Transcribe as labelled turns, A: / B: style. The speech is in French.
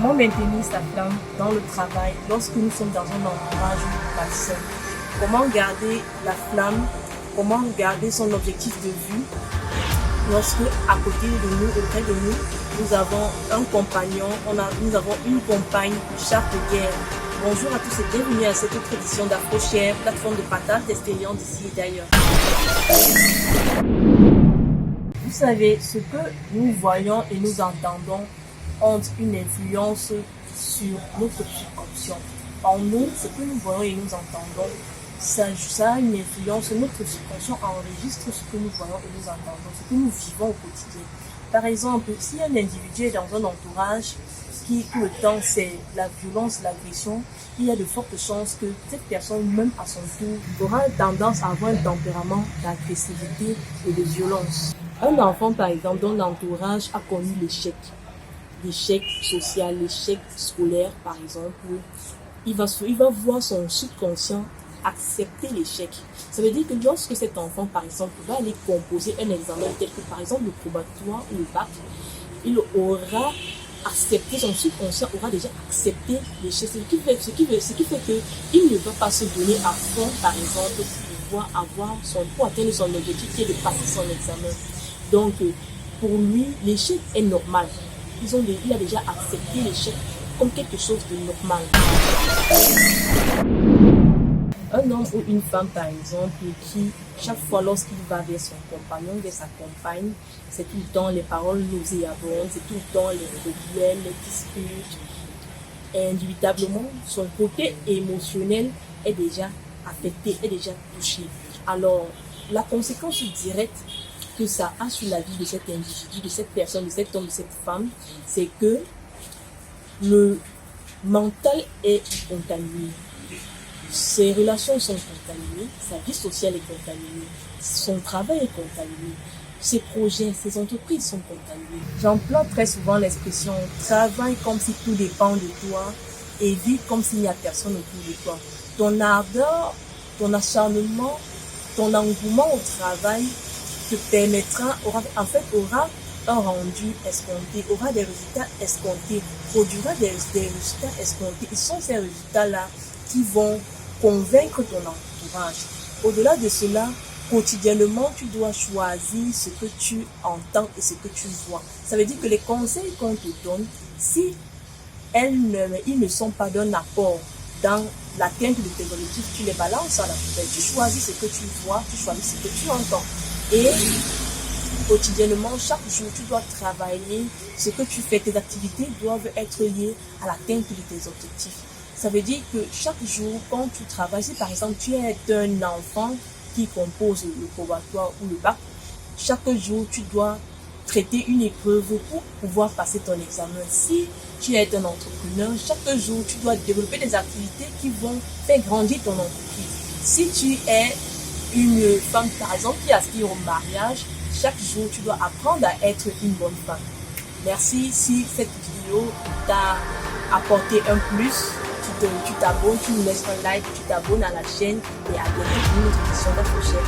A: Comment maintenir sa flamme dans le travail lorsque nous sommes dans un entourage malsain? Comment garder la flamme? Comment garder son objectif de vue lorsque à côté de nous, auprès de nous, nous avons un compagnon, nous avons une compagne de chaque guerre. Bonjour à tous et bienvenue à cette autre édition d'AfroShare, plateforme de partage d'expériences d'ici et d'ailleurs. Vous savez, ce que nous voyons et nous entendons ont une influence sur notre subconscient. En nous, ce que nous voyons et nous entendons, ça a une influence. Notre subconscient enregistre ce que nous voyons et nous entendons, ce que nous vivons au quotidien. Par exemple, si un individu est dans un entourage qui tout le temps c'est la violence, l'agression, il y a de fortes chances que cette personne, même à son tour, aura tendance à avoir un tempérament d'agressivité et de violence. Un enfant, par exemple, dont l'entourage a connu l'échec social, l'échec scolaire, par exemple, il va voir son subconscient accepter l'échec. Ça veut dire que lorsque cet enfant, par exemple, va aller composer un examen tel que, par exemple, le probatoire ou le bac, il aura accepté, son subconscient aura déjà accepté l'échec. Ce qui fait qu'il ne va pas se donner à fond, par exemple, pour atteindre son objectif qui est de passer son examen. Donc, pour lui, l'échec est normal. Il a déjà accepté l'échec comme quelque chose de normal. Un homme ou une femme, par exemple, qui, chaque fois lorsqu'il va vers son compagnon, vers sa compagne, c'est tout le temps les paroles nauséabondes, c'est tout le temps les duels, les disputes. Et indubitablement, son côté émotionnel est déjà affecté, est déjà touché. Alors, la conséquence directe que ça a sur la vie de cet individu, de cette personne, de cet homme, de cette femme, c'est que le mental est contaminé. Ses relations sont contaminées, sa vie sociale est contaminée, son travail est contaminé, ses projets, ses entreprises sont contaminés. J'emploie très souvent l'expression « travaille comme si tout dépend de toi et vis comme s'il n'y a personne autour de toi ». Ton ardeur, ton acharnement, ton engouement au travail te permettra, aura un rendu escompté, aura des résultats escomptés, produira des résultats escomptés. Et ce sont ces résultats-là qui vont convaincre ton entourage. Au-delà de cela, quotidiennement, tu dois choisir ce que tu entends et ce que tu vois. Ça veut dire que les conseils qu'on te donne, si ils ne sont pas d'un apport dans l'atteinte de tes objectifs, tu les balances à la poubelle. Tu choisis ce que tu vois, tu choisis ce que tu entends. Et quotidiennement, chaque jour, tu dois travailler ce que tu fais. Tes activités doivent être liées à l'atteinte de tes objectifs. Ça veut dire que chaque jour, quand tu travailles, si par exemple tu es un enfant qui compose le probatoire ou le bac, chaque jour, tu dois traiter une épreuve pour pouvoir passer ton examen. Si tu es un entrepreneur, chaque jour, tu dois développer des activités qui vont faire grandir ton entreprise. Si tu es une femme, par exemple, qui aspire au mariage, chaque jour, tu dois apprendre à être une bonne femme. Merci. Si cette vidéo t'a apporté un plus, tu t'abonnes, tu nous laisses un like, tu t'abonnes à la chaîne et à bientôt pour une autre édition d'AfroShare.